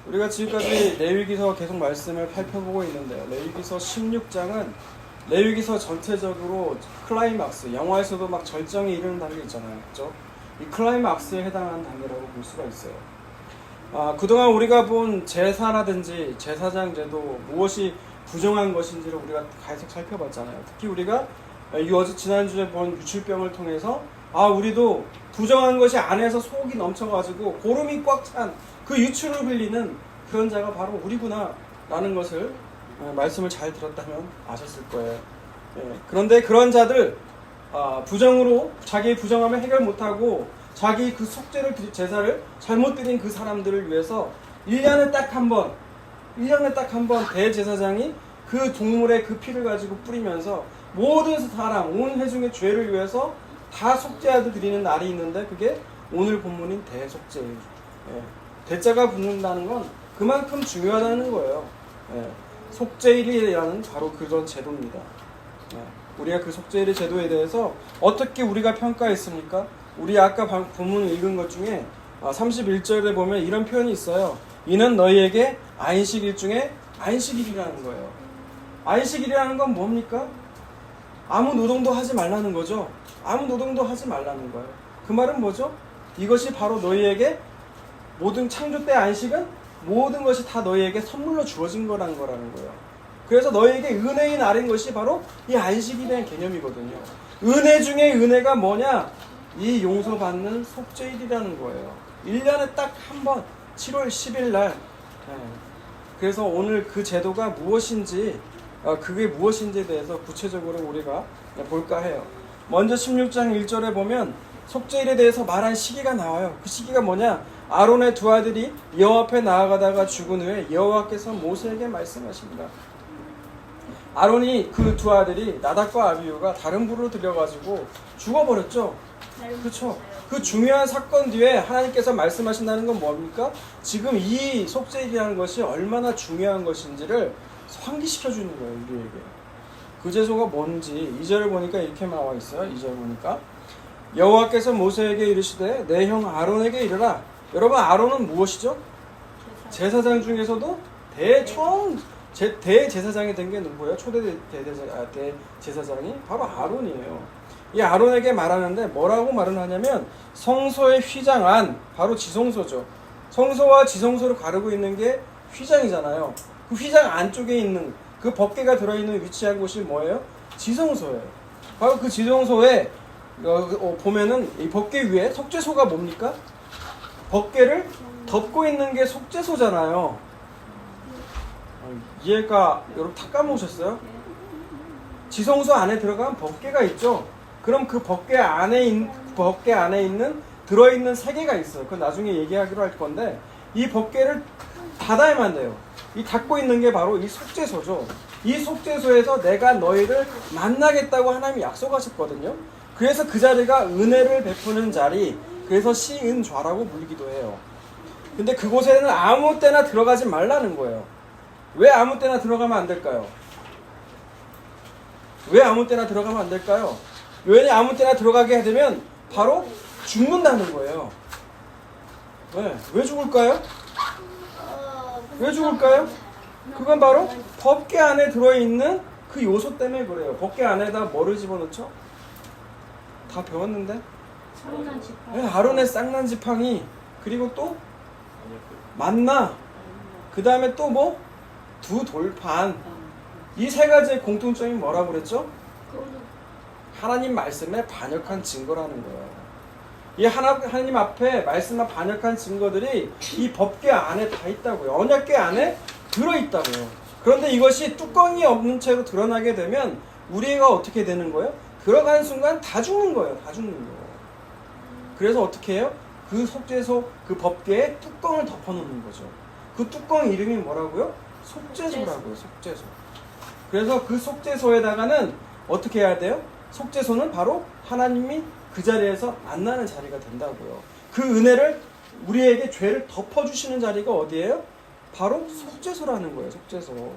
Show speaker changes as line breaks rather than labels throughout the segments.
우리가 지금까지 레위기서 계속 말씀을 살펴보고 있는데요. 레위기서 16장은 레위기서 전체적으로 클라이막스, 영화에서도 막 절정에 이르는 단계 있잖아요. 그죠? 이 클라이막스에 해당하는 단계라고 볼 수가 있어요. 그동안 우리가 본 제사라든지 제사장 제도, 무엇이 부정한 것인지를 우리가 계속 살펴봤잖아요. 특히 우리가 지난주에 본 유출병을 통해서 우리도 부정한 것이 안에서 속이 넘쳐가지고 고름이 꽉 찬 그 유출을 흘리는 그런 자가 바로 우리구나 라는 것을 말씀을 잘 들었다면 아셨을 거예요. 그런데 그런 자들 부정으로 자기의 부정함을 해결 못하고 자기 그 속죄를 제사를 잘못 드린 그 사람들을 위해서 1년에 딱 한 번 대제사장이 그 동물의 그 피를 가지고 뿌리면서 모든 사람 온 회중의 죄를 위해서 다 속죄하듯 드리는 날이 있는데 그게 오늘 본문인 대속죄예요. 대자가 붙는다는 건 그만큼 중요하다는 거예요. 속죄일이라는 바로 그런 제도입니다. 우리가 그 속죄일의 제도에 대해서 어떻게 우리가 평가했습니까? 우리 아까 본문 읽은 것 중에 31절에 보면 이런 표현이 있어요. 이는 너희에게 안식일 중에 안식일이라는 거예요. 안식일이라는 건 뭡니까? 아무 노동도 하지 말라는 거죠. 아무 노동도 하지 말라는 거예요. 그 말은 뭐죠? 이것이 바로 너희에게 모든 창조 때 안식은 모든 것이 다 너희에게 선물로 주어진 거라는 거예요. 그래서 너희에게 은혜의 날인 것이 바로 이 안식에 대한 개념이거든요. 은혜 중에 은혜가 뭐냐? 이 용서받는 속죄일이라는 거예요. 1년에 딱 한 번 7월 10일 날. 그래서 오늘 그 제도가 무엇인지 그게 무엇인지에 대해서 구체적으로 우리가 볼까 해요. 먼저 16장 1절에 보면 속죄일에 대해서 말한 시기가 나와요. 그 시기가 뭐냐? 아론의 두 아들이 여호와 앞에 나아가다가 죽은 후에 여호와께서 모세에게 말씀하십니다. 아론이 그 두 아들이 나답과 아비후가 다른 불로 들려가지고 죽어버렸죠. 그렇죠. 그 중요한 사건 뒤에 하나님께서 말씀하신다는 건 뭡니까? 지금 이 속죄일이라는 것이 얼마나 중요한 것인지를 환기시켜 주는 거예요, 우리에게. 그 제소가 뭔지 2절을 보니까 이렇게 나와 있어요. 2절 보니까 여호와께서 모세에게 이르시되 내 형 아론에게 이르라. 여러분, 아론은 무엇이죠? 제사장 중에서도 대제사장이 된 게 누구예요? 초대 대제사장이 바로 아론이에요. 이 아론에게 말하는데 뭐라고 말을 하냐면 성소의 휘장 안, 바로 지성소죠. 성소와 지성소를 가르고 있는 게 휘장이잖아요. 그 휘장 안쪽에 있는 그 법궤가 들어있는 위치한 곳이 뭐예요? 지성소예요. 바로 그 지성소에 보면은 이 법궤 위에 속죄소가 뭡니까? 법궤를 덮고 있는 게 속죄소잖아요. 이해가 여러분 다 까먹으셨어요? 지성소 안에 들어가면 법궤가 있죠. 그럼 그 법궤 안에 있는 들어있는 세 개가 있어요. 그건 나중에 얘기하기로 할 건데 이 법궤를 닫아야만 돼요. 이 닫고 있는 게 바로 이 속죄소죠. 이 속죄소에서 내가 너희를 만나겠다고 하나님이 약속하셨거든요. 그래서 그 자리가 은혜를 베푸는 자리, 그래서 시은좌라고 불리기도 해요. 근데 그곳에는 아무 때나 들어가지 말라는 거예요. 왜 아무 때나 들어가면 안 될까요? 왜 아무 때나 들어가면 안 될까요? 왜 아무 때나 들어가게 되면 바로 죽는다는 거예요. 왜 죽을까요? 왜 죽을까요? 그건 바로 법궤 안에 들어있는 그 요소 때문에 그래요. 법궤 안에다 뭐를 집어넣죠? 다 배웠는데? 아론의 쌍난 지팡이, 그리고 또 만나, 그 다음에 또 뭐? 두 돌판. 이 세 가지의 공통점이 뭐라고 그랬죠? 하나님 말씀에 반역한 증거라는 거예요. 이 하나님 앞에 말씀에 반역한 증거들이 이 법궤 안에 다 있다고요. 언약궤 안에 들어있다고요. 그런데 이것이 뚜껑이 없는 채로 드러나게 되면 우리가 어떻게 되는 거예요? 들어가는 순간 다 죽는 거예요. 다 죽는 거예요. 그래서 어떻게 해요? 그 속죄소, 그 법궤에 뚜껑을 덮어놓는 거죠. 그 뚜껑 이름이 뭐라고요? 속죄소라고요. 속죄소. 그래서 그 속죄소에다가는 어떻게 해야 돼요? 속죄소는 바로 하나님이 그 자리에서 만나는 자리가 된다고요. 그 은혜를 우리에게 죄를 덮어주시는 자리가 어디예요? 바로 속죄소라는 거예요. 속죄소.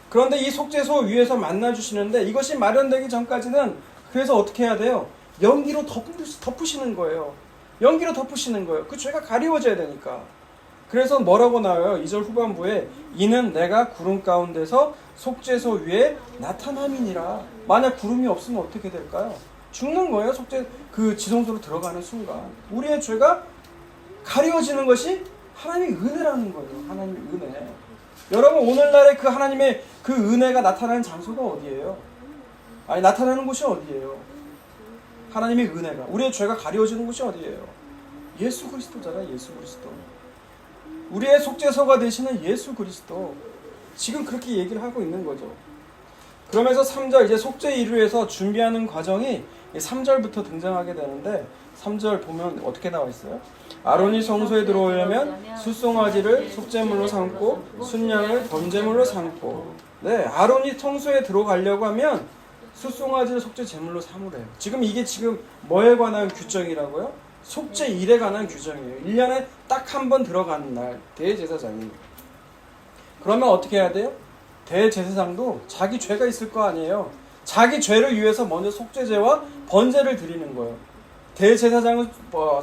그런데 이 속죄소 위에서 만나주시는데 이것이 마련되기 전까지는 그래서 어떻게 해야 돼요? 연기로 덮으시는 거예요. 연기로 덮으시는 거예요. 그 죄가 가리워져야 되니까. 그래서 뭐라고 나와요? 2절 후반부에 이는 내가 구름 가운데서 속죄소 위에 나타남이니라. 만약 구름이 없으면 어떻게 될까요? 죽는 거예요. 그 지성소로 들어가는 순간 우리의 죄가 가려지는 것이 하나님의 은혜라는 거예요. 하나님의 은혜. 여러분 오늘날에 그 하나님의 그 은혜가 나타나는 장소가 어디예요? 아니 나타나는 곳이 어디예요? 하나님의 은혜가 우리의 죄가 가려지는 곳이 어디예요? 예수 그리스도잖아요. 예수 그리스도. 우리의 속죄소가 되시는 예수 그리스도. 지금 그렇게 얘기를 하고 있는 거죠. 그러면서 3절 이제 속죄 이루에서 준비하는 과정이 3절부터 등장하게 되는데 3절 보면 어떻게 나와 있어요? 아론이 성소에 들어오려면 숫송아지를 속죄물로 삼고 순양을 번제물로 삼고. 네, 아론이 성소에 들어가려고 하면 숫송아지를 속죄 제물로 삼으래요. 이게 뭐에 관한 규정이라고요? 속죄일에 관한 규정이에요. 1년에 딱 한 번 들어가는 날 대제사장이. 그러면 어떻게 해야 돼요? 대제사장도 자기 죄가 있을 거 아니에요. 자기 죄를 위해서 먼저 속죄제와 번제를 드리는 거예요. 대제사장은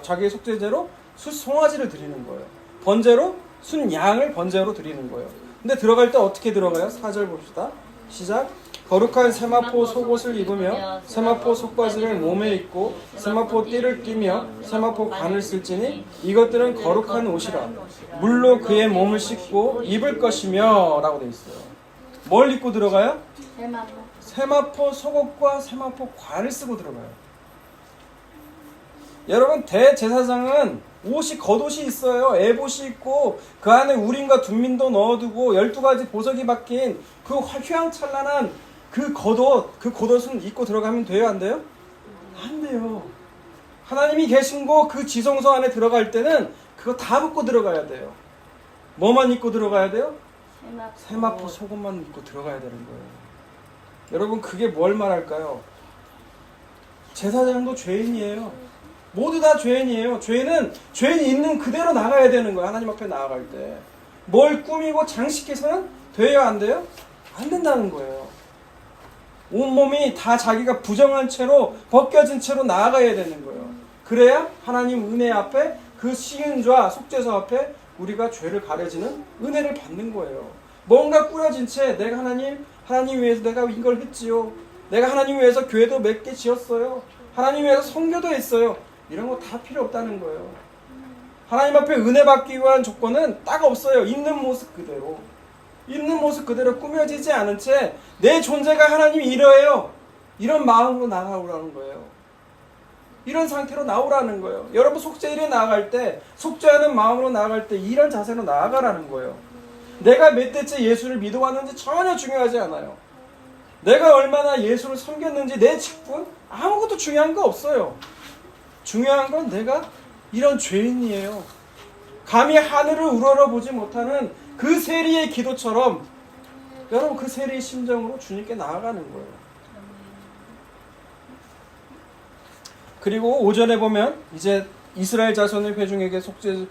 자기의 속죄제로 숫송아지를 드리는 거예요. 번제로 순양을 번제로 드리는 거예요. 근데 들어갈 때 어떻게 들어가요? 4절 봅시다. 시작. 거룩한 세마포 속옷을 입으며 세마포 속바지를 몸에 입고 세마포 띠를 띠며 세마포 관을 쓸지니 이것들은 거룩한 옷이라. 물로 그의 몸을 씻고 입을 것이며 라고 되어 있어요. 뭘 입고 들어가요? 세마포 속옷과 세마포 관을 쓰고 들어가요. 여러분 대제사장은 겉옷이 있어요. 에봇이 있고 그 안에 우림과 둠민도 넣어두고 12가지 보석이 박힌 그 휘황찬란한 그 겉옷은 입고 들어가면 돼요? 안 돼요? 안 돼요. 하나님이 계신 곳 그 지성소 안에 들어갈 때는 그거 다 벗고 들어가야 돼요. 뭐만 입고 들어가야 돼요? 세마포 속옷만 입고 들어가야 되는 거예요. 여러분 그게 뭘 말할까요? 제사장도 죄인이에요. 모두 다 죄인이에요. 죄인이 있는 그대로 나가야 되는 거예요. 하나님 앞에 나아갈 때. 뭘 꾸미고 장식해서는 돼요? 안 돼요? 안 된다는 거예요. 온몸이 다 자기가 부정한 채로 벗겨진 채로 나아가야 되는 거예요. 그래야 하나님 은혜 앞에 그 시은좌 속죄소 앞에 우리가 죄를 가려지는 은혜를 받는 거예요. 뭔가 꾸려진 채 내가 하나님 위해서 내가 이걸 했지요. 내가 하나님 위해서 교회도 몇 개 지었어요. 하나님 위해서 선교도 했어요. 이런 거 다 필요 없다는 거예요. 하나님 앞에 은혜 받기 위한 조건은 딱 없어요. 있는 모습 그대로 꾸며지지 않은 채 내 존재가 하나님이 이러해요. 이런 마음으로 나가오라는 거예요. 이런 상태로 나오라는 거예요. 여러분 속죄일에 나아갈 때 속죄하는 마음으로 나아갈 때 이런 자세로 나아가라는 거예요. 내가 몇 대째 예수를 믿어왔는지 전혀 중요하지 않아요. 내가 얼마나 예수를 섬겼는지 내 직분 아무것도 중요한 거 없어요. 중요한 건 내가 이런 죄인이에요. 감히 하늘을 우러러보지 못하는 그 세리의 기도처럼 여러분 그 세리의 심정으로 주님께 나아가는 거예요. 그리고 5절에 보면 이제 이스라엘 자손의 회중에게 속죄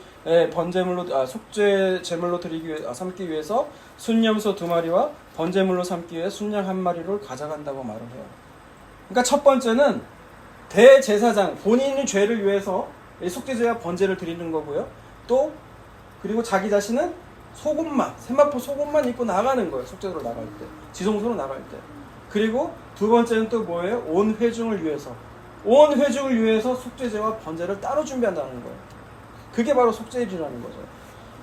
제물로 삼기 위해서 순염소 2마리와 번제물로 삼기 위해 순양 1마리를 가져간다고 말을 해요. 그러니까 첫 번째는 대제사장 본인의 죄를 위해서 속죄제와 번제를 드리는 거고요. 또 그리고 자기 자신은 세마포 속옷만 입고 나가는 거예요. 속죄소로 나갈 때, 지성소로 나갈 때. 그리고 두 번째는 또 뭐예요? 온 회중을 위해서 속죄제와 번제를 따로 준비한다는 거예요. 그게 바로 속죄일이라는 거죠.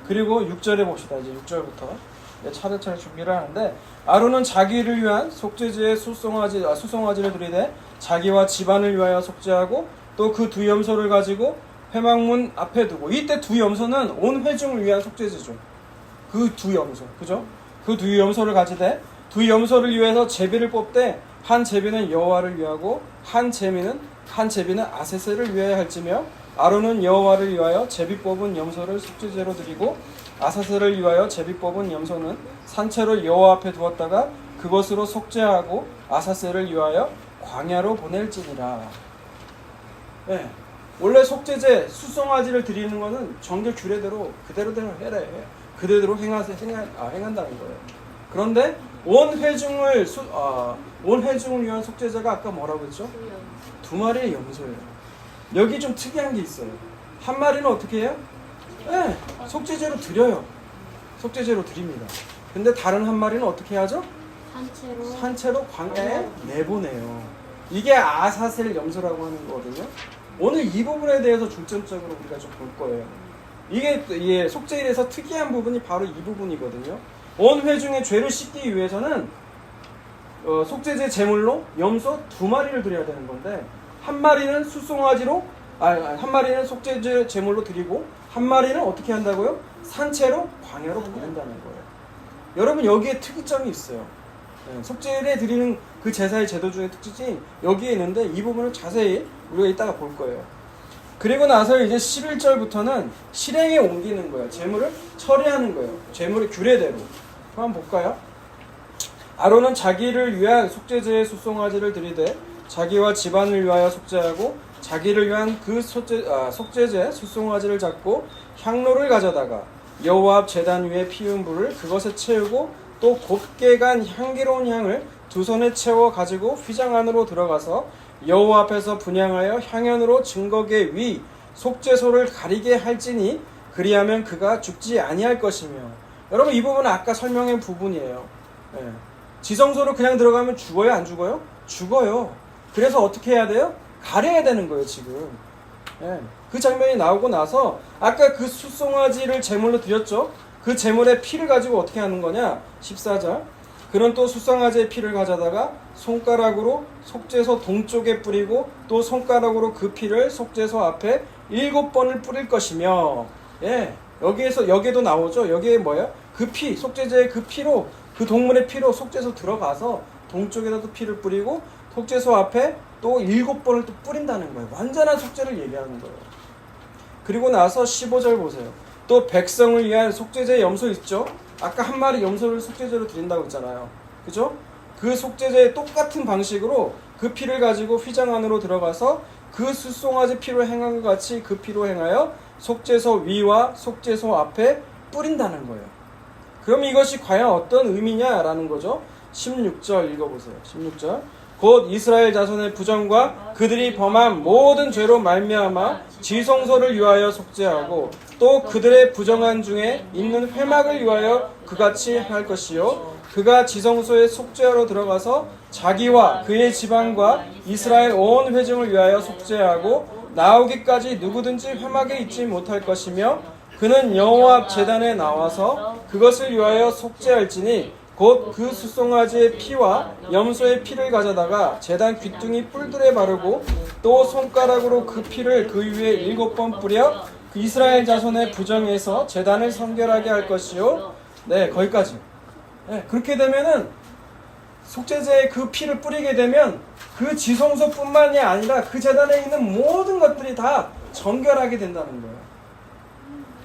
그리고 6절에 봅시다. 이제 6절부터 차례차례 준비를 하는데 아론은 자기를 위한 속죄제의 수송아지를 드리되 자기와 집안을 위하여 속죄하고 또 그 두 염소를 가지고 회막문 앞에 두고. 이때 두 염소는 온 회중을 위한 속죄제죠. 그 두 염소, 그죠? 그 두 염소를 가지되 두 염소를 위해서 제비를 뽑되 한 제비는 여호와를 위하고 한 제비는 아세셀을 위하여 할지며 아론은 여호와를 위하여 제비 뽑은 염소를 속죄제로 드리고 아사셀을 위하여 제비 뽑은 염소는 산채로 여호와 앞에 두었다가 그것으로 속죄하고 아사셀을 위하여 광야로 보낼지니라. 네. 원래 속죄제 숫송아지를 드리는 거는 정결 규례대로 그대로 해래. 그대로 행한다는 거예요. 그런데 온 회중을 위한 속죄제가 아까 뭐라고 했죠? 2마리의 염소예요. 여기 좀 특이한 게 있어요. 한 마리는 어떻게 해요? 네, 속죄제로 드려요. 속죄제로 드립니다. 근데 다른 한 마리는 어떻게 하죠? 산채로 광야에 내보내요. 이게 아사셀 염소라고 하는 거거든요. 오늘 이 부분에 대해서 중점적으로 우리가 좀 볼 거예요. 이게 속죄일에서 특이한 부분이 바로 이 부분이거든요. 온 회중의 죄를 씻기 위해서는 속죄제 제물로 염소 2마리를 드려야 되는 건데, 한 마리는 한 마리는 속죄제 제물로 드리고 한 마리는 어떻게 한다고요? 산채로 광야로 보낸다는 거예요. 여러분, 여기에 특이점이 있어요. 속죄일에 드리는 그 제사의 제도 중에 특징이 여기에 있는데, 이 부분을 자세히 우리가 이따가 볼 거예요. 그리고 나서 이제 11절부터는 실행에 옮기는 거예요. 제물을 처리하는 거예요. 제물의 규례대로. 한번 볼까요? 아론은 자기를 위한 속죄제의 숫송아지를 드리되 자기와 집안을 위하여 속죄하고 자기를 위한 그 속죄제 숫송아지를 잡고 향로를 가져다가 여호와 앞 제단 위에 피운 불을 그것에 채우고 또 곱게 간 향기로운 향을 2손에 채워 가지고 휘장 안으로 들어가서 여호와 앞에서 분향하여 향연으로 증거계 위 속죄소를 가리게 할지니 그리하면 그가 죽지 아니할 것이며. 여러분, 이 부분은 아까 설명한 부분이에요. 지성소로 그냥 들어가면 죽어요, 안 죽어요? 죽어요. 그래서 어떻게 해야 돼요? 가려야 되는 거예요, 지금. 그 장면이 나오고 나서 아까 그 숫송아지를 제물로 드렸죠? 그 제물의 피를 가지고 어떻게 하는 거냐? 14절. 그는 또 숫송아지의 피를 가져다가 손가락으로 속죄소 동쪽에 뿌리고 또 손가락으로 그 피를 속죄소 앞에 7번을 뿌릴 것이며. 여기에도 나오죠? 여기에 뭐야? 그 피, 속죄제의 그 피로, 그 동물의 피로 속죄소 들어가서 동쪽에다도 피를 뿌리고 속죄소 앞에 또 7번을 또 뿌린다는 거예요. 완전한 속죄를 얘기하는 거예요. 그리고 나서 15절 보세요. 또 백성을 위한 속죄제 염소 있죠? 아까 한 마리 염소를 속죄제로 드린다고 했잖아요. 그죠? 그 속죄제의 똑같은 방식으로 그 피를 가지고 휘장 안으로 들어가서 그 숫송아지 피로 행한 것 같이 그 피로 행하여 속죄소 위와 속죄소 앞에 뿌린다는 거예요. 그럼 이것이 과연 어떤 의미냐라는 거죠. 16절 읽어보세요. 16절. 곧 이스라엘 자손의 부정과 그들이 범한 모든 죄로 말미암아 지성소를 위하여 속죄하고 또 그들의 부정한 중에 있는 회막을 위하여 그같이 할 것이요 그가 지성소에 속죄하러 들어가서 자기와 그의 집안과 이스라엘 온 회중을 위하여 속죄하고 나오기까지 누구든지 회막에 있지 못할 것이며 그는 여호와 앞 제단에 나와서 그것을 위하여 속죄할지니 곧 그 숫송아지의 피와 염소의 피를 가져다가 제단 귀퉁이 뿔들에 바르고 또 손가락으로 그 피를 그 위에 7번 뿌려 그 이스라엘 자손의 부정에서 제단을 성결하게 할 것이요. 거기까지. 그렇게 되면은 속죄제에 그 피를 뿌리게 되면 그 지성소뿐만이 아니라 그 제단에 있는 모든 것들이 다 정결하게 된다는 거예요.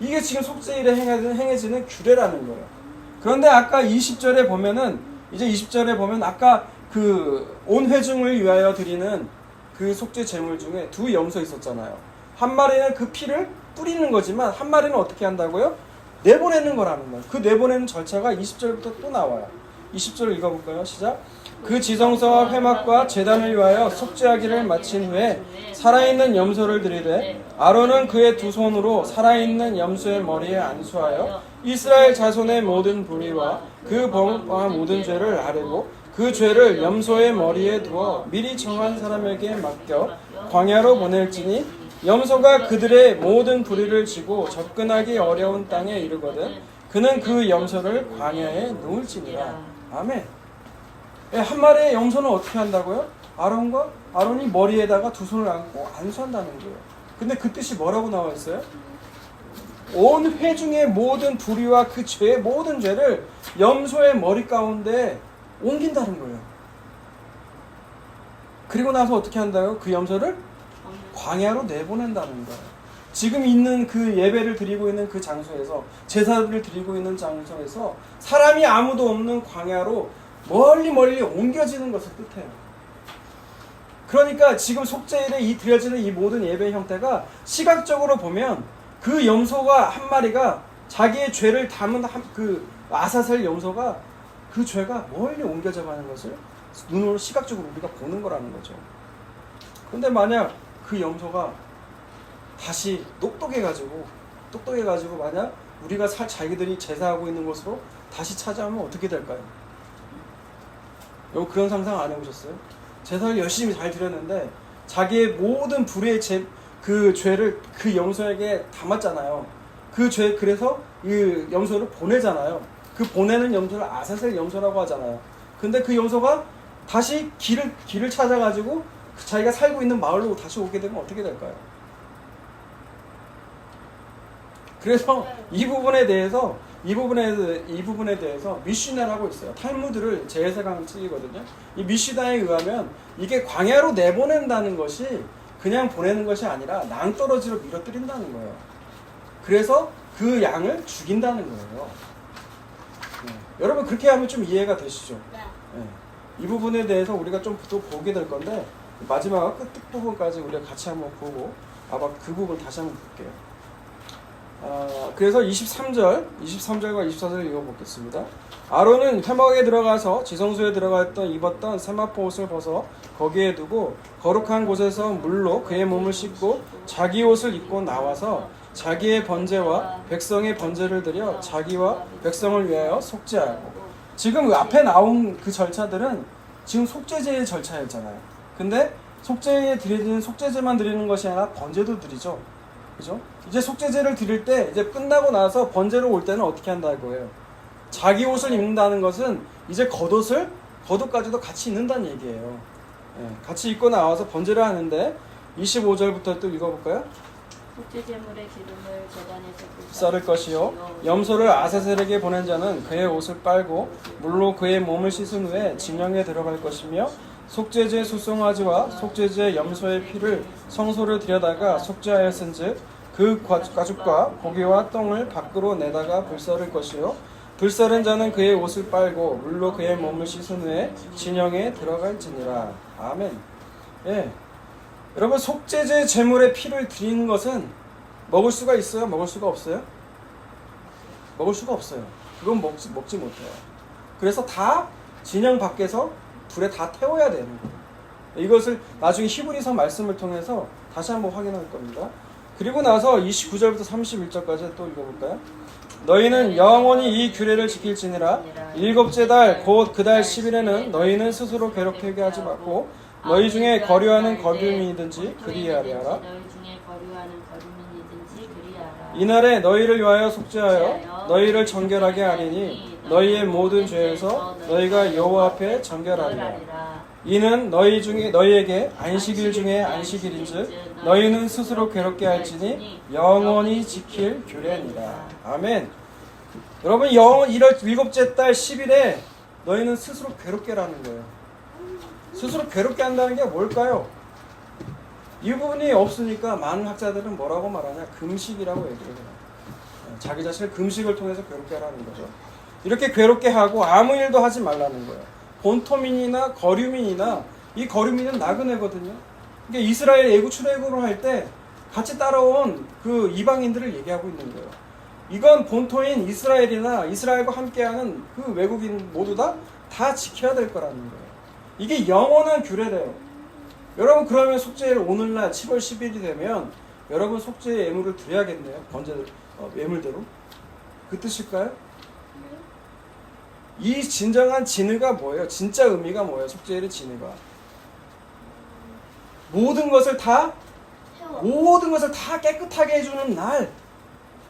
이게 지금 속죄일에 행해지는 규례라는 거예요. 그런데 아까 20절에 보면은, 이제 20절에 보면 아까 그 온 회중을 위하여 드리는 그 속죄 제물 중에 2 염소 있었잖아요. 한 마리는 그 피를 뿌리는 거지만 한 마리는 어떻게 한다고요? 내보내는 거라는 거예요. 그 내보내는 절차가 20절부터 또 나와요. 20절 읽어볼까요? 시작. 그 지성소와 회막과 제단을 위하여 속죄하기를 마친 후에 살아있는 염소를 드리되 아론은 그의 2 손으로 살아있는 염소의 머리에 안수하여 이스라엘 자손의 모든 불의와 그 범한 모든 죄를 아뢰고 그 죄를 염소의 머리에 두어 미리 정한 사람에게 맡겨 광야로 보낼지니 염소가 그들의 모든 불의를 지고 접근하기 어려운 땅에 이르거든 그는 그 염소를 광야에 놓을지니라. 아멘. 한 마리의 염소는 어떻게 한다고요? 아론이 머리에다가 2 손을 얹고 안수한다는 거예요. 근데 그 뜻이 뭐라고 나와 있어요? 온 회중의 모든 불의와 그 죄의 모든 죄를 염소의 머리 가운데 옮긴다는 거예요. 그리고 나서 어떻게 한다고요? 그 염소를 광야로 내보낸다는 거예요. 지금 있는 그 예배를 드리고 있는 그 장소에서, 제사를 드리고 있는 장소에서 사람이 아무도 없는 광야로 멀리 옮겨지는 것을 뜻해요. 그러니까 지금 속죄일에 드려지는 이 모든 예배 형태가 시각적으로 보면 그 염소가 한 마리가 자기의 죄를 담은 그 아사셀 염소가 그 죄가 멀리 옮겨져 가는 것을 눈으로 시각적으로 우리가 보는 거라는 거죠. 그런데 만약 그 염소가 다시 똑똑해가지고 똑똑해가지고 만약 우리가 자기들이 제사하고 있는 곳으로 다시 찾아오면 어떻게 될까요? 여러분 그런 상상 안 해보셨어요? 제사를 열심히 잘 드렸는데 자기의 모든 불의의 그 죄를 그 염소에게 담았잖아요. 그 죄 그래서 그 염소를 보내잖아요. 그 보내는 염소를 아사셀 염소라고 하잖아요. 근데 그 염소가 다시 길을 찾아가지고 자기가 살고 있는 마을로 다시 오게 되면 어떻게 될까요? 그래서 이 부분에 대해서 미슈나라고 있어요. 탈무드를 제4강 책이거든요. 이 미슈나에 의하면 이게 광야로 내보낸다는 것이 그냥 보내는 것이 아니라 낭떠러지로 밀어뜨린다는 거예요. 그래서 그 양을 죽인다는 거예요. 네. 여러분 그렇게 하면 좀 이해가 되시죠? 네. 이 부분에 대해서 우리가 좀 또 보게 될 건데 마지막 끝 부분까지 우리가 같이 한번 보고 아마 그 부분 다시 한번 볼게요. 그래서 23절과 24절 읽어보겠습니다. 아론은 회막에 들어가서 지성소에 들어갔던 입었던 세마포 옷을 벗어 거기에 두고 거룩한 곳에서 물로 그의 몸을 씻고 자기 옷을 입고 나와서 자기의 번제와 백성의 번제를 드려 자기와 백성을 위하여 속죄하고. 지금 앞에 나온 그 절차들은 지금 속죄제의 절차였잖아요. 근데 속죄에 드리는 속죄제만 드리는 것이 아니라 번제도 드리죠. 그죠? 이제 속죄제를 드릴 때 이제 끝나고 나서 번제로 올 때는 어떻게 한다는 거예요? 자기 옷을 입는다는 것은 이제 겉옷까지도 같이 입는다는 얘기예요. 같이 입고 나와서 번제를 하는데 25절부터 또 읽어볼까요?
속죄제물의 기름을 제단에서
썰을 것이요 염소를 아사셀에게 보낸 자는 그의 옷을 빨고 물로 그의 몸을 씻은 후에 진영에 들어갈 것이며 속죄제 수송아지와 속죄제 염소의 피를 성소를 들여다가 속죄하였은즉 그 가죽과 고기와 똥을 밖으로 내다가 불사를 것이요 불사른 자는 그의 옷을 빨고 물로 그의 몸을 씻은 후에 진영에 들어갈지니라. 아멘. 예. 여러분 속죄제 제물의 피를 드리는 것은 먹을 수가 있어요? 먹을 수가 없어요? 먹을 수가 없어요. 그건 먹지 못해요. 그래서 다 진영 밖에서 불에 다 태워야 되는 거예요. 이것을 나중에 히브리서 말씀을 통해서 다시 한번 확인할 겁니다. 그리고 나서 29절부터 31절까지 또 읽어볼까요? 너희는 영원히 이 규례를 지킬지니라. 일곱째 달 곧 그 달 10일에는 너희는 스스로 괴롭게 하지 말고 너희 중에 거류하는 거류민이든지 그리하라. 이날에 너희를 위하여 속죄하여 너희를 정결하게 하리니 너희의 모든 죄에서 너희가 여호와 앞에 정결하리라. 이는 너희에게 안식일 중에 안식일인즉 너희는 스스로 괴롭게 할지니 영원히 지킬 규례니라. 아멘. 여러분 일곱째 달 10일에 너희는 스스로 괴롭게 하라는 거예요. 스스로 괴롭게 한다는 게 뭘까요? 이 부분이 없으니까 많은 학자들은 뭐라고 말하냐? 금식이라고 얘기를 해요. 자기 자신을 금식을 통해서 괴롭게 하라는 거죠. 이렇게 괴롭게 하고 아무 일도 하지 말라는 거예요. 본토민이나 거류민이나 이 거류민은 나그네거든요. 그러니까 이스라엘 출애굽을 할 때 같이 따라온 그 이방인들을 얘기하고 있는 거예요. 이건 본토인 이스라엘이나 이스라엘과 함께하는 그 외국인 모두 다 지켜야 될 거라는 거예요. 이게 영원한 규례래요. 여러분 그러면 속죄를 오늘날 7월 10일이 되면 여러분 속죄의 예물을 드려야겠네요. 예물대로. 그 뜻일까요? 이 진정한 진의가 뭐예요? 진짜 의미가 뭐예요? 속죄일의 진의가 모든 것을 다 깨끗하게 해주는 날,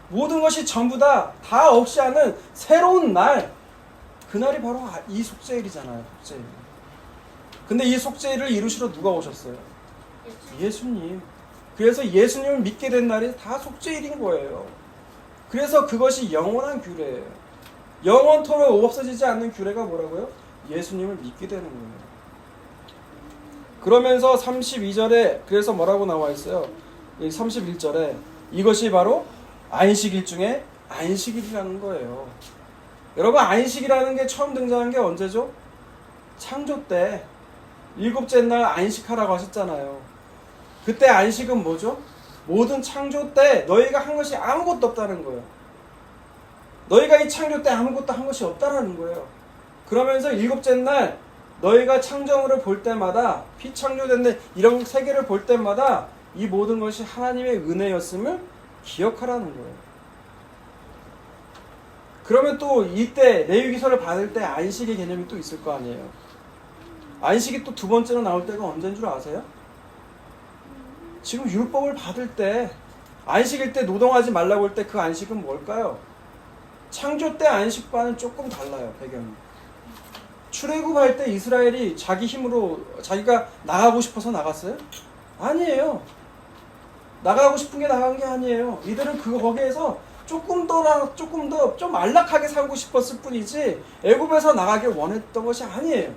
모든 것이 전부 다 없이 하는 새로운 날, 그날이 바로 이 속죄일이잖아요. 속죄일. 근데 이 속죄일을 이루시러 누가 오셨어요? 예수님. 그래서 예수님을 믿게 된 날이 다 속죄일인 거예요. 그래서 그것이 영원한 규례예요. 영원토록 없어지지 않는 규례가 뭐라고요? 예수님을 믿게 되는 거예요. 그러면서 32절에 그래서 뭐라고 나와 있어요? 31절에 이것이 바로 안식일 중에 안식일이라는 거예요. 여러분 안식이라는 게 처음 등장한 게 언제죠? 창조 때 일곱째 날 안식하라고 하셨잖아요. 그때 안식은 뭐죠? 모든 창조 때 너희가 한 것이 아무것도 없다는 거예요. 너희가 이 창조 때 아무것도 한 것이 없다라는 거예요. 그러면서 일곱째 날 너희가 창조물을 볼 때마다 피창조된 이런 세계를 볼 때마다 이 모든 것이 하나님의 은혜였음을 기억하라는 거예요. 그러면 또 이때 레위기서를 받을 때 안식의 개념이 또 있을 거 아니에요. 안식이 또 두 번째로 나올 때가 언제인 줄 아세요? 지금 율법을 받을 때 안식일 때 노동하지 말라고 할 때 그 안식은 뭘까요? 창조 때 안식과는 조금 달라요. 배경이. 출애굽할 때 이스라엘이 자기 힘으로 자기가 나가고 싶어서 나갔어요? 아니에요. 나가고 싶은 게 나간 게 아니에요. 이들은 거기에서 조금 더 좀 안락하게 살고 싶었을 뿐이지 애굽에서 나가길 원했던 것이 아니에요.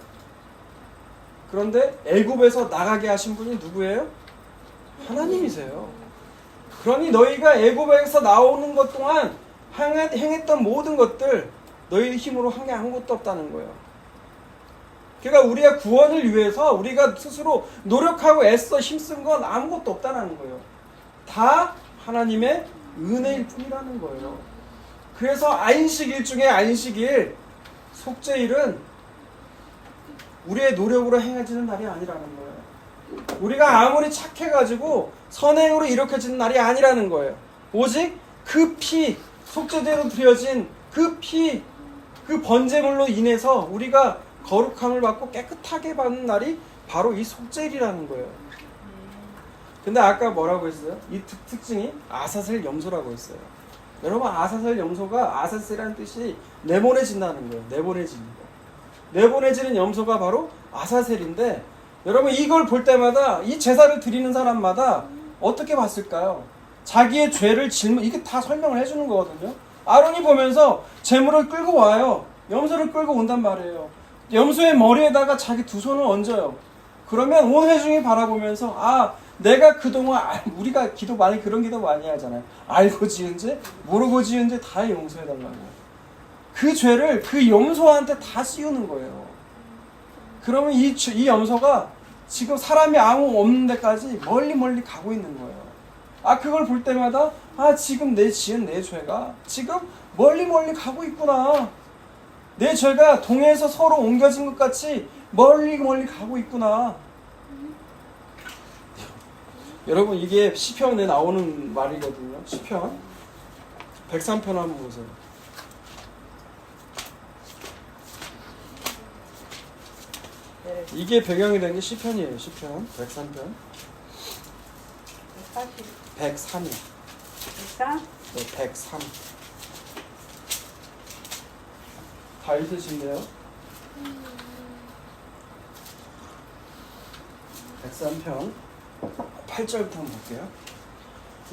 그런데 애굽에서 나가게 하신 분이 누구예요? 하나님이세요. 그러니 너희가 애굽에서 나오는 것 동안 행했던 모든 것들 너희 힘으로 한 게 아무것도 없다는 거예요. 그러니까 우리가 구원을 위해서 우리가 스스로 노력하고 애써 힘쓴 건 아무것도 없다는 거예요. 다 하나님의 은혜일 뿐이라는 거예요. 그래서 안식일 중에 안식일, 속죄일은 우리의 노력으로 행해지는 날이 아니라는 거예요. 우리가 아무리 착해가지고 선행으로 이룩해지는 날이 아니라는 거예요. 오직 그 피, 속죄제로 드려진 그 피, 그 번제물로 인해서 우리가 거룩함을 받고 깨끗하게 받는 날이 바로 이 속죄일이라는 거예요. 근데 아까 뭐라고 했어요? 이 특징이 아사셀 염소라고 했어요. 여러분, 아사셀 염소가, 아사셀이라는 뜻이 내보내진다는 거예요. 내보내지는 거. 내보내지는 염소가 바로 아사셀인데, 여러분 이걸 볼 때마다 이 제사를 드리는 사람마다 어떻게 봤을까요? 자기의 죄를 이게 다 설명을 해주는 거거든요. 아론이 보면서 제물을 끌고 와요. 염소를 끌고 온단 말이에요. 염소의 머리에다가 자기 두 손을 얹어요. 그러면 온 회중이 바라보면서 내가 그동안 우리가 그런 기도 많이 하잖아요. 알고 지은 죄, 모르고 지은 죄 다 용서해달라고. 그 죄를 그 염소한테 다 씌우는 거예요. 그러면 이 염소가 지금 사람이 아무 없는 데까지 멀리 가고 있는 거예요. 그걸 볼 때마다 지금 지은 내 죄가 지금 멀리 가고 있구나. 내 죄가 동해에서 서로 옮겨진 것 같이 멀리 가고 있구나. 여러분 이게 시편에 나오는 말이거든요. 시편 103편 한번 보세요. 이게 배경이 된 게 시편이에요. 시편 103편 103이요.
103?
네, 103. 다 읽으신대요. 103편 8절부터 한번 볼게요.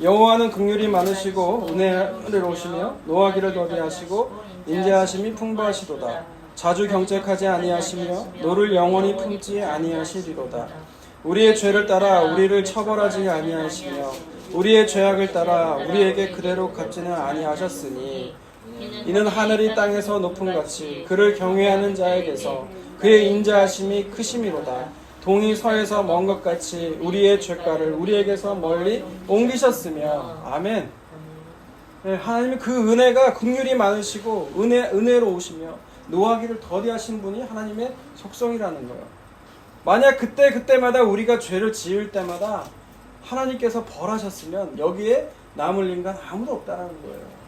여호와는 긍휼이 많으시고 은혜로우시며 노하기를 더디하시고 인자하심이 풍부하시도다. 자주 경책하지 아니하시며 노를 영원히 품지 아니하시리로다. 우리의 죄를 따라 우리를 처벌하지 아니하시며 우리의 죄악을 따라 우리에게 그대로 갚지는 아니하셨으니 이는 하늘이 땅에서 높음 같이 그를 경외하는 자에게서 그의 인자하심이 크심이로다. 동이 서에서 먼 것 같이 우리의 죄가를 우리에게서 멀리 옮기셨으며. 아멘. 네, 하나님의 그 은혜가 긍휼이 많으시고 은혜로우시며 노하기를 더디하신 분이 하나님의 속성이라는 거예요. 만약 그때마다 우리가 죄를 지을 때마다 하나님께서 벌하셨으면 여기에 남을 인간 아무도 없다는 거예요.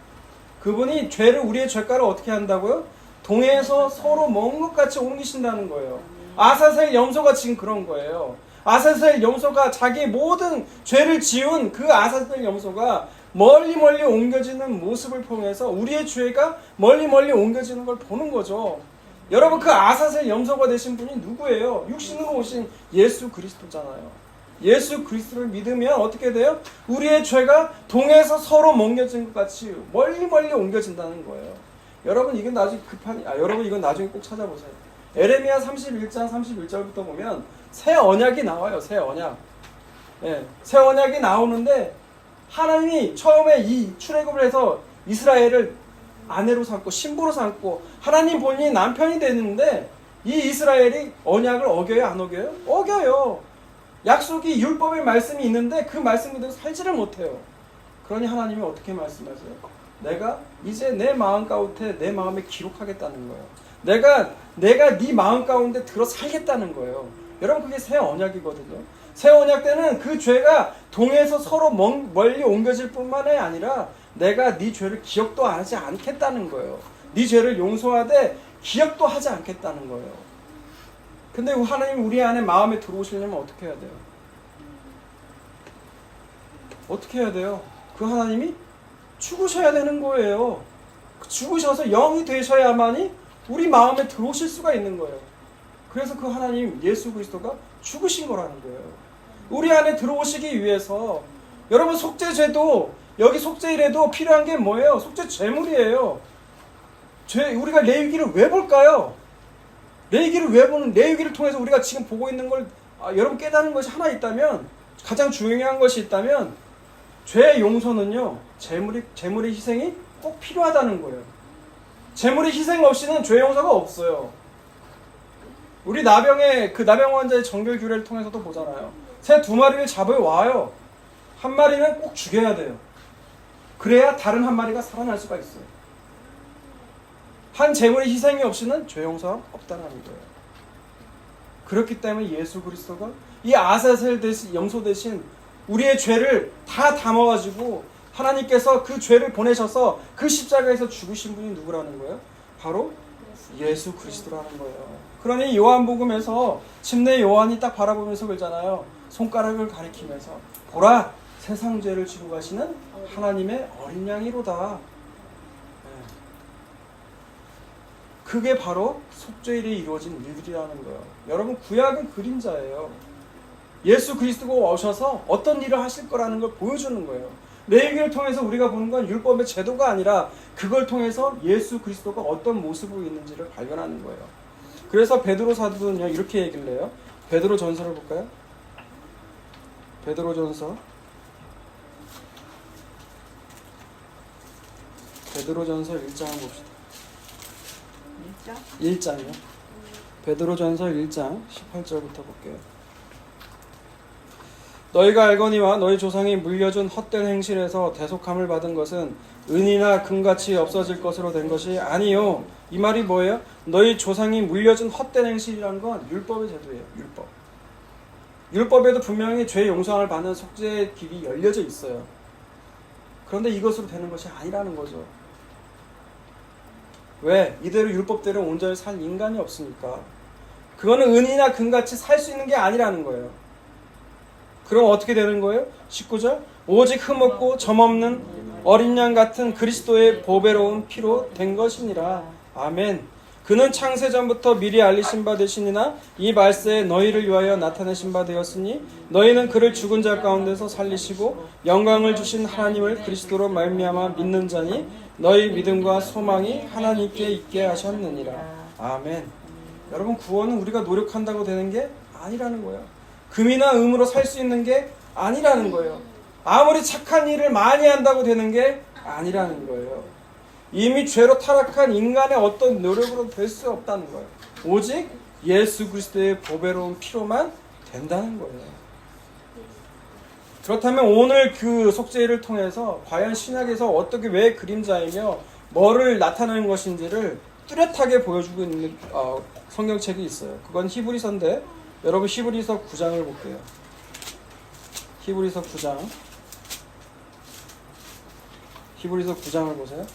그분이 우리의 죄가를 어떻게 한다고요? 동해에서 서로 먼 것 같이 옮기신다는 거예요. 아사셀 염소가 지금 그런 거예요. 아사셀 염소가 자기 모든 죄를 지은 그 아사셀 염소가 멀리 옮겨지는 모습을 통해서 우리의 죄가 멀리 옮겨지는 걸 보는 거죠. 여러분 그 아사셀 염소가 되신 분이 누구예요? 육신으로 오신 예수 그리스도잖아요. 예수 그리스도를 믿으면 어떻게 돼요? 우리의 죄가 동에서 서로 옮겨진 것 같이 멀리 옮겨진다는 거예요. 여러분 이건 나중에 여러분 이건 나중에 꼭 찾아보세요. 에레미야 31장 31절부터 보면 새 언약이 나와요. 새 언약. 네, 새 언약이 나오는데 하나님이 처음에 이 출애굽을 해서 이스라엘을 아내로 삼고 신부로 삼고 하나님 본인이 남편이 되는데 이 이스라엘이 언약을 어겨요? 안 어겨요? 어겨요. 약속이 율법의 말씀이 있는데 그 말씀 그대로 살지를 못해요. 그러니 하나님이 어떻게 말씀하세요? 내가 이제 내 마음 가운데 내 마음에 기록하겠다는 거예요. 내가 네 마음 가운데 들어 살겠다는 거예요. 여러분 그게 새 언약이거든요. 새 언약 때는 그 죄가 동에서 서로 멀리 옮겨질 뿐만이 아니라 내가 네 죄를 기억도 하지 않겠다는 거예요. 네 죄를 용서하되 기억도 하지 않겠다는 거예요. 근데 하나님 우리 안에 마음에 들어오시려면 어떻게 해야 돼요? 어떻게 해야 돼요? 그 하나님이 죽으셔야 되는 거예요. 죽으셔서 영이 되셔야만이 우리 마음에 들어오실 수가 있는 거예요. 그래서 그 하나님 예수 그리스도가 죽으신 거라는 거예요. 우리 안에 들어오시기 위해서. 여러분, 속죄죄도, 여기 속죄일에도 필요한 게 뭐예요? 속죄 제물이에요. 우리가 레위기를 왜 볼까요? 레위기를 통해서 우리가 지금 보고 있는 걸 여러분 깨닫는 것이 하나 있다면, 가장 중요한 것이 있다면, 죄 용서는요, 제물의 희생이 꼭 필요하다는 거예요. 제물의 희생 없이는 죄 용서가 없어요. 우리 나병 환자의 정결 규례를 통해서도 보잖아요. 새 2마리를 잡아와요. 한 마리는 꼭 죽여야 돼요. 그래야 다른 한 마리가 살아날 수가 있어요. 한 제물의 희생이 없이는 죄 용서가 없다는 거예요. 그렇기 때문에 예수 그리스도가 이 아사셀 영소 대신 우리의 죄를 다 담아가지고 하나님께서 그 죄를 보내셔서 그 십자가에서 죽으신 분이 누구라는 거예요? 바로 예수 그리스도라는 거예요. 그러니 요한복음에서 침례 요한이 딱 바라보면서 그러잖아요. 손가락을 가리키면서 보라, 세상 죄를 지고 가시는 하나님의 어린 양이로다. 그게 바로 속죄일이 이루어진 일들이라는 거예요. 여러분, 구약은 그림자예요. 예수 그리스도가 오셔서 어떤 일을 하실 거라는 걸 보여주는 거예요. 레위기를 통해서 우리가 보는 건 율법의 제도가 아니라 그걸 통해서 예수 그리스도가 어떤 모습으로 있는지를 발견하는 거예요. 그래서 베드로 사도는요, 이렇게 얘기를 해요. 베드로 전서를 볼까요? 베드로전서 1장을 봅시다. 1장이요. 베드로전서 1장 18절부터 볼게요. 너희가 알거니와 너희 조상이 물려준 헛된 행실에서 대속함을 받은 것은 은이나 금같이 없어질 것으로 된 것이 아니요. 이 말이 뭐예요? 너희 조상이 물려준 헛된 행실이라는 건 율법의 제도예요. 율법에도 분명히 죄 용서함을 받는 속죄의 길이 열려져 있어요. 그런데 이것으로 되는 것이 아니라는 거죠. 왜? 이대로 율법대로 온전히 살 인간이 없으니까. 그거는 은이나 금같이 살 수 있는 게 아니라는 거예요. 그럼 어떻게 되는 거예요? 19절 오직 흠없고 점없는 어린 양 같은 그리스도의 보배로운 피로 된 것이니라. 아멘. 그는 창세전부터 미리 알리신 바 되시니나 이 말세에 너희를 위하여 나타내신 바 되었으니 너희는 그를 죽은 자 가운데서 살리시고 영광을 주신 하나님을 그리스도로 말미암아 믿는 자니 너희 믿음과 소망이 하나님께 있게 하셨느니라. 아멘. 여러분, 구원은 우리가 노력한다고 되는 게 아니라는 거예요. 금이나 음으로 살 수 있는 게 아니라는 거예요. 아무리 착한 일을 많이 한다고 되는 게 아니라는 거예요. 이미 죄로 타락한 인간의 어떤 노력으로 될 수 없다는 거예요. 오직 예수 그리스도의 보배로운 피로만 된다는 거예요. 그렇다면 오늘 그 속죄일을 통해서 과연 신약에서 어떻게, 왜 그림자이며 뭐를 나타내는 것인지를 뚜렷하게 보여주고 있는 성경책이 있어요. 그건 히브리서인데 여러분, 히브리서 9장을 볼게요. 히브리서 9장을 보세요.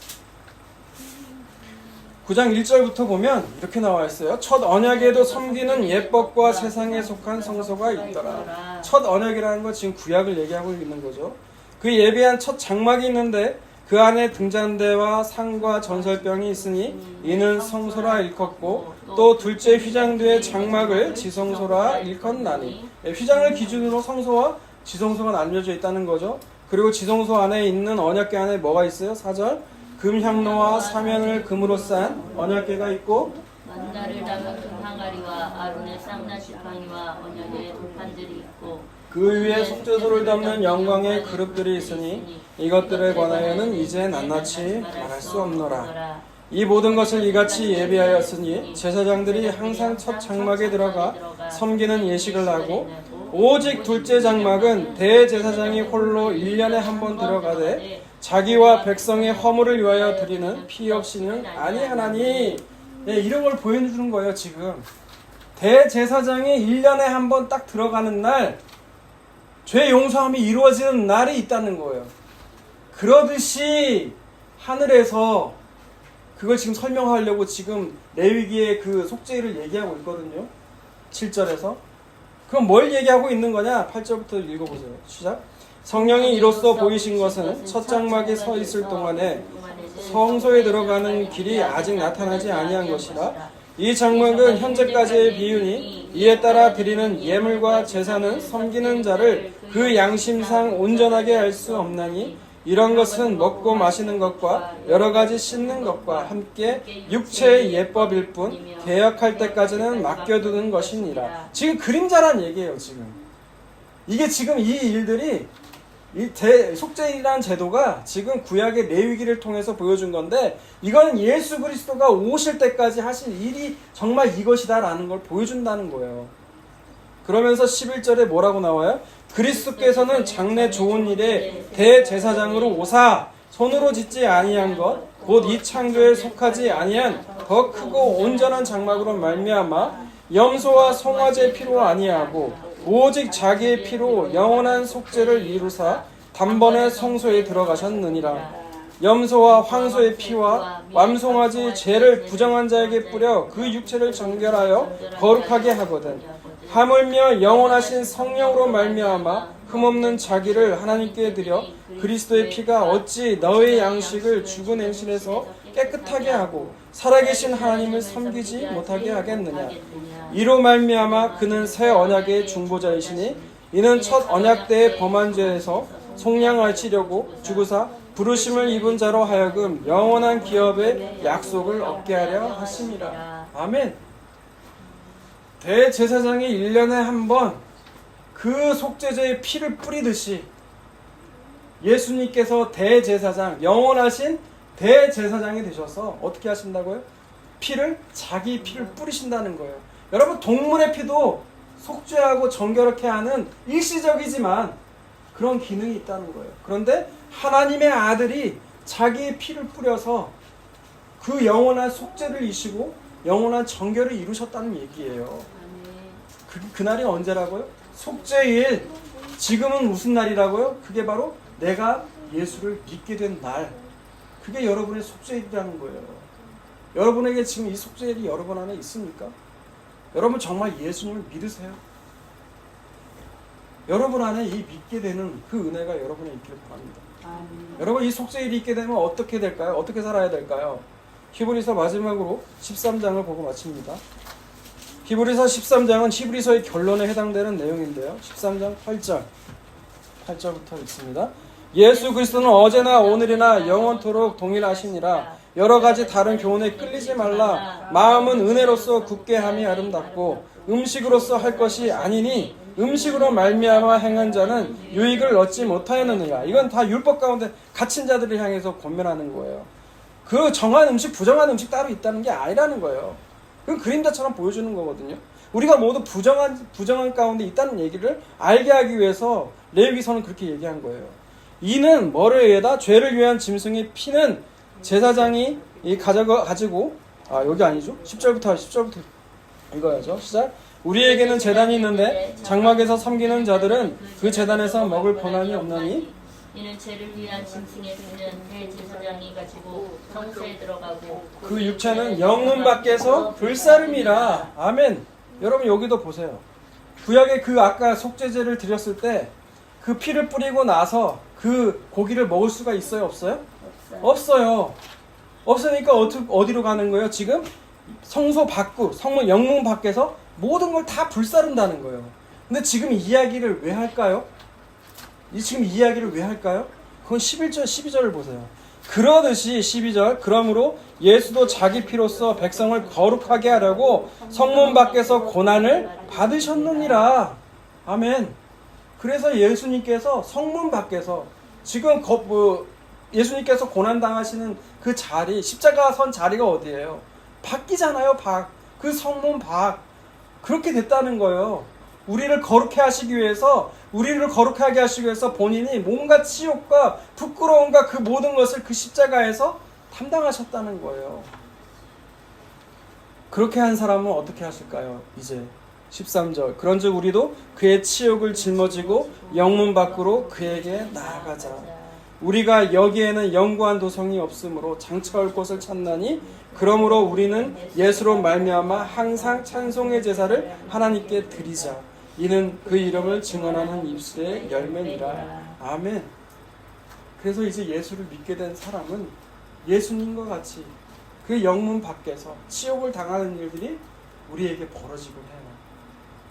9장 1절부터 보면 이렇게 나와 있어요. 첫 언약에도 섬기는 예법과 세상에 속한 성소가 있더라. 첫 언약이라는 건 지금 구약을 얘기하고 있는 거죠. 그 예비한 첫 장막이 있는데 그 안에 등잔대와 상과 전설병이 있으니 이는 성소라 일컫고 또 둘째 휘장뒤의 장막을 지성소라 일컫나니. 휘장을 기준으로 성소와 지성소가 나뉘어져 있다는 거죠. 그리고 지성소 안에 있는 언약궤 안에 뭐가 있어요? 4절 금향로와 사면을 금으로 싼 언약궤가 있고
만나를 담은 금 항아리와 아론의 쌍난 지팡이와 언약의 돌판들이 있고
그 위에 속죄소를 담는 영광의 그릇들이 있으니 이것들에 관하여는 이제 낱낱이 말할 수 없노라. 이 모든 것을 이같이 예비하였으니 제사장들이 항상 첫 장막에 들어가 섬기는 예식을 하고 오직 둘째 장막은 대제사장이 홀로 1년에 한 번 들어가되 자기와 백성의 허물을 위하여 드리는 피 없이는 아니하나니. 이런 걸 보여주는 거예요. 지금 대제사장이 1년에 한 번 딱 들어가는 날, 죄 용서함이 이루어지는 날이 있다는 거예요. 그러듯이 하늘에서 그걸 지금 설명하려고 지금 레위기의 그 속죄일을 얘기하고 있거든요. 7절에서. 그럼 뭘 얘기하고 있는 거냐? 8절부터 읽어보세요. 시작. 성령이 이로써 보이신 것은 첫 장막에 서 있을 동안에 성소에 들어가는 길이 아직 나타나지 아니한 것이라. 이 장막은 현재까지의 비유니 이에 따라 드리는 예물과 제사는 섬기는 자를 그 양심상 온전하게 할 수 없나니 이런 것은 먹고 마시는 것과 여러 가지 씻는 것과 함께 육체의 예법일 뿐 개혁할 때까지는 맡겨두는 것이니라. 지금 그림자란 얘기예요. 지금 이게 지금 이 일들이 이 속죄일이라는 제도가 지금 구약의 레위기를 통해서 보여준 건데 이거는 예수 그리스도가 오실 때까지 하실 일이 정말 이것이다라는 걸 보여준다는 거예요. 그러면서 11절에 뭐라고 나와요? 그리스도께서는 장래 좋은 일에 대제사장으로 오사 손으로 짓지 아니한 것 곧 이 창조에 속하지 아니한 더 크고 온전한 장막으로 말미암아 염소와 송아지의 피로 아니하고 오직 자기의 피로 영원한 속죄를 이루사 단번에 성소에 들어가셨느니라. 염소와 황소의 피와 완송아지 죄를 부정한 자에게 뿌려 그 육체를 정결하여 거룩하게 하거든. 하물며 영원하신 성령으로 말미암아 흠없는 자기를 하나님께 드려 그리스도의 피가 어찌 너의 양식을 죽은 행실에서 깨끗하게 하고 살아계신 하나님을 섬기지 못하게 하겠느냐. 이로 말미암아 그는 새 언약의 중보자이시니 이는 첫 언약 때의 범한 죄에서 속량하시려고 죽으사 부르심을 입은 자로 하여금 영원한 기업의 약속을 얻게 하려 하심이라. 아멘. 대제사장이 1년에 한 번 그 속죄제의 피를 뿌리듯이 예수님께서 대제사장, 영원하신 대제사장이 되셔서 어떻게 하신다고요? 자기 피를 뿌리신다는 거예요. 여러분, 동물의 피도 속죄하고 정결하게 하는 일시적이지만 그런 기능이 있다는 거예요. 그런데 하나님의 아들이 자기의 피를 뿌려서 그 영원한 속죄를 이시고 영원한 정결을 이루셨다는 얘기예요. 그날이 언제라고요? 속죄일. 지금은 무슨 날이라고요? 그게 바로 내가 예수를 믿게 된 날. 그게 여러분의 속죄일이라는 거예요. 여러분에게 지금 이 속죄일이 여러분 안에 있습니까? 여러분 정말 예수님을 믿으세요? 여러분 안에 이 믿게 되는 그 은혜가 여러분에 있기를 바랍니다. 여러분 이 속죄일이 있게 되면 어떻게 될까요? 어떻게 살아야 될까요? 히브리서 마지막으로 13장을 보고 마칩니다. 히브리서 13장은 히브리서의 결론에 해당되는 내용인데요. 13장 8절부터 읽습니다. 예수 그리스도는 어제나 오늘이나 영원토록 동일하시니라. 여러 가지 다른 교훈에 끌리지 말라. 마음은 은혜로서 굳게 함이 아름답고 음식으로서 할 것이 아니니 음식으로 말미암아 행한 자는 유익을 얻지 못하였느니라. 이건 다 율법 가운데 갇힌 자들을 향해서 권면하는 거예요. 그 정한 음식, 부정한 음식 따로 있다는 게 아니라는 거예요. 그건 그림자처럼 보여주는 거거든요. 우리가 모두 부정한 가운데 있다는 얘기를 알게 하기 위해서 레위기서는 그렇게 얘기한 거예요. 이는 뭐를 위해다? 죄를 위한 짐승의 피는 제사장이 가지고 여기 아니죠? 10절부터 읽어야죠. 시작. 우리에게는 제단이 있는데 장막에서 섬기는 자들은 그 제단에서 먹을 권한이 없나니
이는 죄를 위한 짐승의 피는 대제사장이 가지고 성소에 들어가고
그 육체는 영문 밖에서 불사름이라. 아멘. 여러분 여기도 보세요. 구약의 그 아까 속죄제를 드렸을 때 그 피를 뿌리고 나서 그 고기를 먹을 수가 있어요? 없어요? 없어요. 없으니까 어디로 가는 거예요? 지금 성소 밖으로, 영문 밖에서 모든 걸 다 불사른다는 거예요. 근데 지금 이 이야기를 왜 할까요? 그건 11절, 12절을 보세요. 그러듯이 12절, 그러므로 예수도 자기 피로써 백성을 거룩하게 하려고 성문 밖에서 고난을 받으셨느니라. 아멘. 그래서 예수님께서 성문 밖에서 지금 예수님께서 고난당하시는 그 자리, 십자가 선 자리가 어디예요? 밖이잖아요. 그 성문 밖. 그렇게 됐다는 거예요. 우리를 거룩하게 하시기 위해서 본인이 뭔가 치욕과 부끄러움과 그 모든 것을 그 십자가에서 담당하셨다는 거예요. 그렇게 한 사람은 어떻게 하실까요? 이제 13절. 그런즉 우리도 그의 치욕을 짊어지고 영문 밖으로 그에게 나아가자. 우리가 여기에는 영구한 도성이 없으므로 장차올 곳을 찾나니 그러므로 우리는 예수로 말미암아 항상 찬송의 제사를 하나님께 드리자. 이는 그 이름을 증언하는 입술의 열매니라. 아멘. 그래서 이제 예수를 믿게 된 사람은 예수님과 같이 그 영문 밖에서 치욕을 당하는 일들이 우리에게 벌어지곤 해요.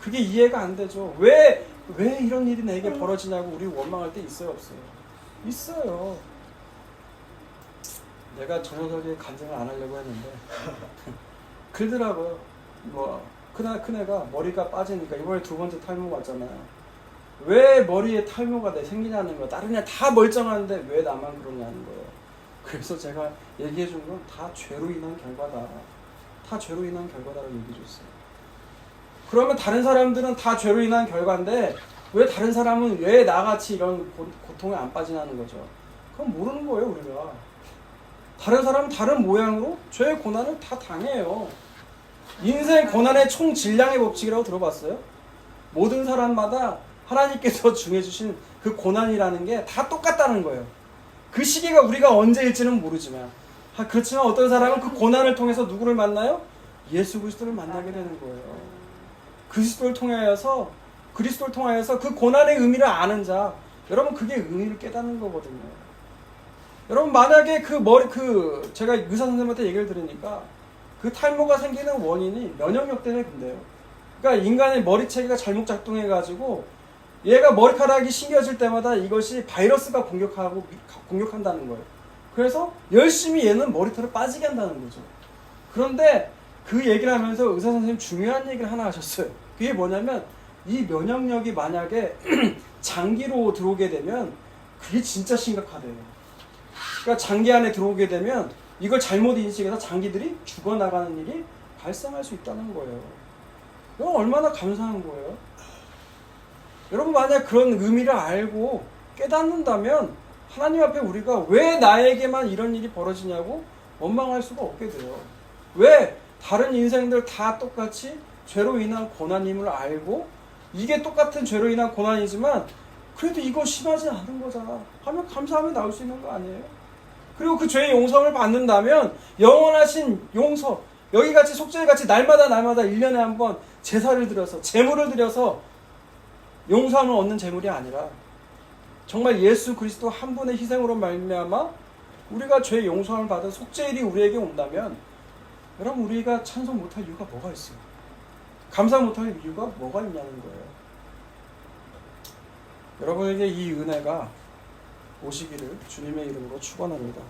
그게 이해가 안 되죠. 왜 이런 일이 내게 벌어지냐고 우리 원망할 때 있어요, 없어요? 있어요. 내가 저 녀석의 간증을 안 하려고 했는데 그러더라고요. 큰애가 머리가 빠지니까 이번에 2번째 탈모 왔잖아요. 왜 머리에 탈모가 생기냐는 거야. 다른 애 다 멀쩡한데 왜 나만 그러냐는 거예요. 그래서 제가 얘기해 준 건 다 죄로 인한 결과다. 다 죄로 인한 결과다라고 얘기해 줬어요. 그러면 다른 사람들은 다 죄로 인한 결과인데 왜 다른 사람은 왜 나같이 이런 고통에 안 빠지냐는 거죠. 그건 모르는 거예요, 우리가. 다른 사람은 다른 모양으로 죄의 고난을 다 당해요. 인생 고난의 총 질량의 법칙이라고 들어봤어요? 모든 사람마다 하나님께서 정해주신 그 고난이라는 게 다 똑같다는 거예요. 그 시기가 우리가 언제일지는 모르지만 그렇지만 어떤 사람은 그 고난을 통해서 누구를 만나요? 예수 그리스도를 만나게 되는 거예요. 그리스도를 통하여서 그 고난의 의미를 아는 자, 여러분 그게 의미를 깨닫는 거거든요. 여러분 만약에 제가 의사 선생님한테 얘기를 들으니까 그 탈모가 생기는 원인이 면역력 때문에 그런데요. 그러니까 인간의 머리채가 잘못 작동해가지고 얘가 머리카락이 신겨질 때마다 이것이 바이러스가 공격한다는 거예요. 그래서 열심히 얘는 머리털을 빠지게 한다는 거죠. 그런데 그 얘기를 하면서 의사 선생님 중요한 얘기를 하나 하셨어요. 그게 뭐냐면 이 면역력이 만약에 장기로 들어오게 되면 그게 진짜 심각하대요. 그러니까 장기 안에 들어오게 되면 이걸 잘못 인식해서 장기들이 죽어나가는 일이 발생할 수 있다는 거예요. 이건 얼마나 감사한 거예요. 여러분 만약 그런 의미를 알고 깨닫는다면 하나님 앞에 우리가 왜 나에게만 이런 일이 벌어지냐고 원망할 수가 없게 돼요. 왜 다른 인생들 다 똑같이 죄로 인한 고난임을 알고 이게 똑같은 죄로 인한 고난이지만 그래도 이거 심하지 않은 거잖아 하면 감사하며 나올 수 있는 거 아니에요? 그리고 그 죄의 용서를 받는다면 영원하신 용서, 여기같이 속죄같이 날마다 1년에 한 번 제사를 드려서 제물을 드려서 용서함을 얻는 제물이 아니라 정말 예수 그리스도 한 분의 희생으로 말미암아 우리가 죄의 용서함을 받은 속죄일이 우리에게 온다면 여러분 우리가 찬송 못할 이유가 뭐가 있어요? 감사 못할 이유가 뭐가 있냐는 거예요. 여러분에게 이 은혜가 오시기를 주님의 이름으로 축원합니다.